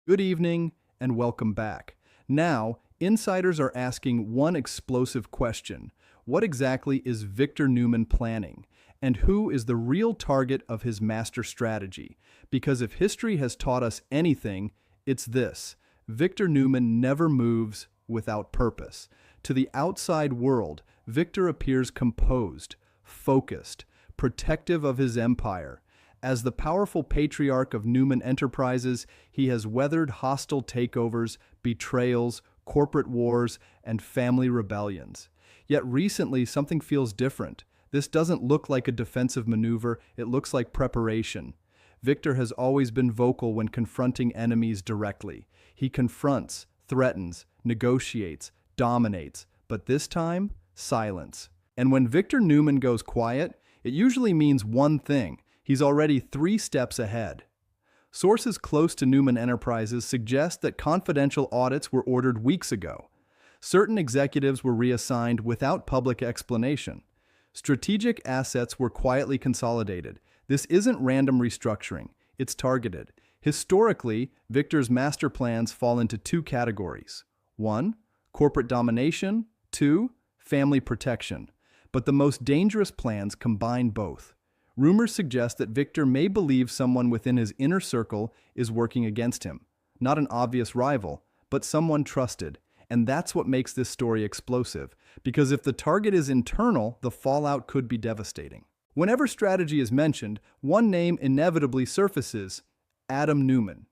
Good evening and welcome back. Now, insiders are asking one explosive question. What exactly is Victor Newman planning? And who is the real target of his master strategy? Because if history has taught us anything, it's this. Victor Newman never moves without purpose. To the outside world, Victor appears composed, focused, protective of his empire. As the powerful patriarch of Newman Enterprises, he has weathered hostile takeovers, betrayals, corporate wars, and family rebellions. Yet recently, something feels different. This doesn't look like a defensive maneuver, it looks like preparation. Victor has always been vocal when confronting enemies directly. He confronts, threatens, negotiates, dominates, but this time, silence. And when Victor Newman goes quiet, it usually means one thing. He's already 3 steps ahead. Sources close to Newman Enterprises suggest that confidential audits were ordered weeks ago. Certain executives were reassigned without public explanation. Strategic assets were quietly consolidated. This isn't random restructuring, it's targeted. Historically, Victor's master plans fall into 2 categories. 1. Corporate domination. 2. Family protection. But the most dangerous plans combine both. Rumors suggest that Victor may believe someone within his inner circle is working against him. Not an obvious rival, but someone trusted. And that's what makes this story explosive, because if the target is internal, the fallout could be devastating. Whenever strategy is mentioned, one name inevitably surfaces: Adam Newman.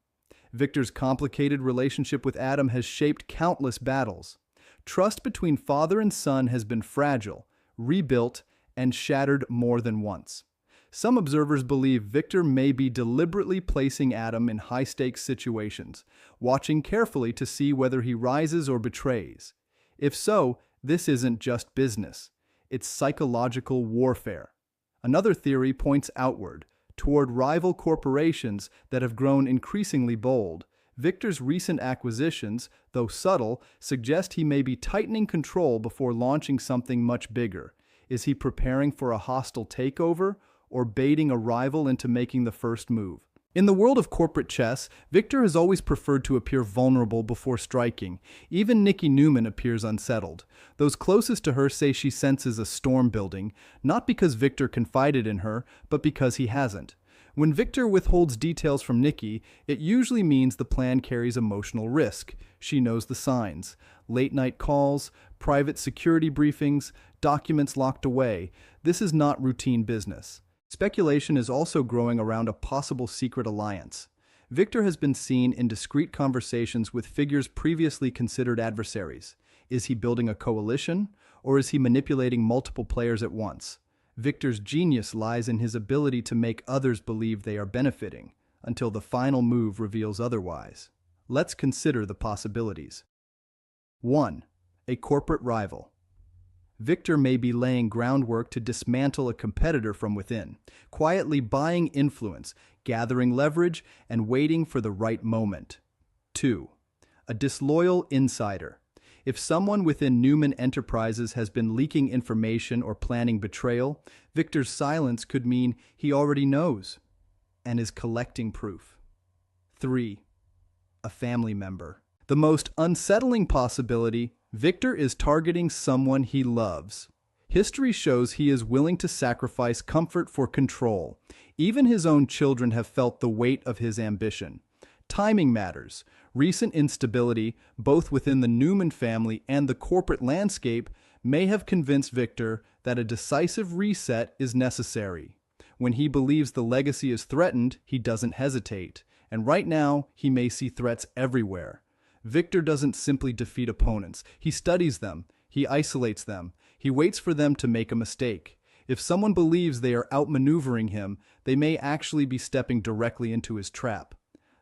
Victor's complicated relationship with Adam has shaped countless battles. Trust between father and son has been fragile, rebuilt, and shattered more than once. Some observers believe Victor may be deliberately placing Adam in high-stakes situations, watching carefully to see whether he rises or betrays. If so, this isn't just business. It's psychological warfare. Another theory points outward, toward rival corporations that have grown increasingly bold. Victor's recent acquisitions, though subtle, suggest he may be tightening control before launching something much bigger. Is he preparing for a hostile takeover, or baiting a rival into making the first move? In the world of corporate chess, Victor has always preferred to appear vulnerable before striking. Even Nikki Newman appears unsettled. Those closest to her say she senses a storm building, not because Victor confided in her, but because he hasn't. When Victor withholds details from Nikki, it usually means the plan carries emotional risk. She knows the signs: late-night calls, private security briefings, documents locked away. This is not routine business. Speculation is also growing around a possible secret alliance. Victor has been seen in discreet conversations with figures previously considered adversaries. Is he building a coalition, or is he manipulating multiple players at once? Victor's genius lies in his ability to make others believe they are benefiting, until the final move reveals otherwise. Let's consider the possibilities. 1. A corporate rival. Victor may be laying groundwork to dismantle a competitor from within, quietly buying influence, gathering leverage, and waiting for the right moment. 2. A disloyal insider. If someone within Newman Enterprises has been leaking information or planning betrayal, Victor's silence could mean he already knows and is collecting proof. 3. A family member. The most unsettling possibility: Victor is targeting someone he loves. History shows he is willing to sacrifice comfort for control. Even his own children have felt the weight of his ambition. Timing matters. Recent instability, both within the Newman family and the corporate landscape, may have convinced Victor that a decisive reset is necessary. When he believes the legacy is threatened, he doesn't hesitate. And right now, he may see threats everywhere. Victor doesn't simply defeat opponents. He studies them. He isolates them. He waits for them to make a mistake. If someone believes they are outmaneuvering him, they may actually be stepping directly into his trap.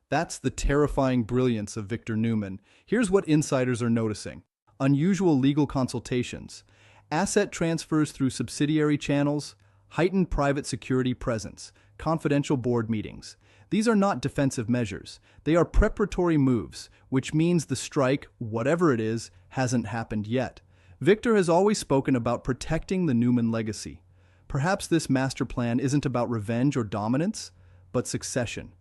That's the terrifying brilliance of Victor Newman. Here's what insiders are noticing: unusual legal consultations, asset transfers through subsidiary channels, heightened private security presence, confidential board meetings. These are not defensive measures. They are preparatory moves, which means the strike, whatever it is, hasn't happened yet. Victor has always spoken about protecting the Newman legacy. Perhaps this master plan isn't about revenge or dominance, but succession.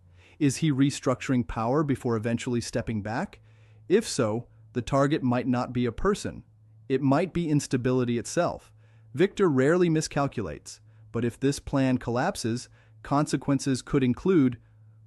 Is he restructuring power before eventually stepping back? If so, the target might not be a person. It might be instability itself. Victor rarely miscalculates, but if this plan collapses, consequences could include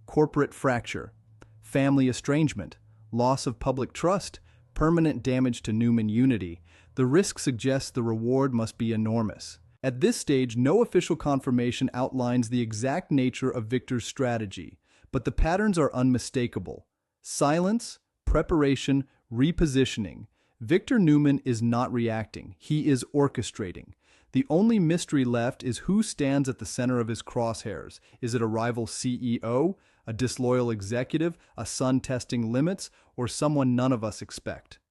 corporate fracture, family estrangement, loss of public trust, permanent damage to Newman unity. The risk suggests the reward must be enormous. At this stage, no official confirmation outlines the exact nature of Victor's strategy, but the patterns are unmistakable. Silence, preparation, repositioning. Victor Newman is not reacting, he is orchestrating. The only mystery left is who stands at the center of his crosshairs. Is it a rival CEO, a disloyal executive, a son testing limits, or someone none of us expect?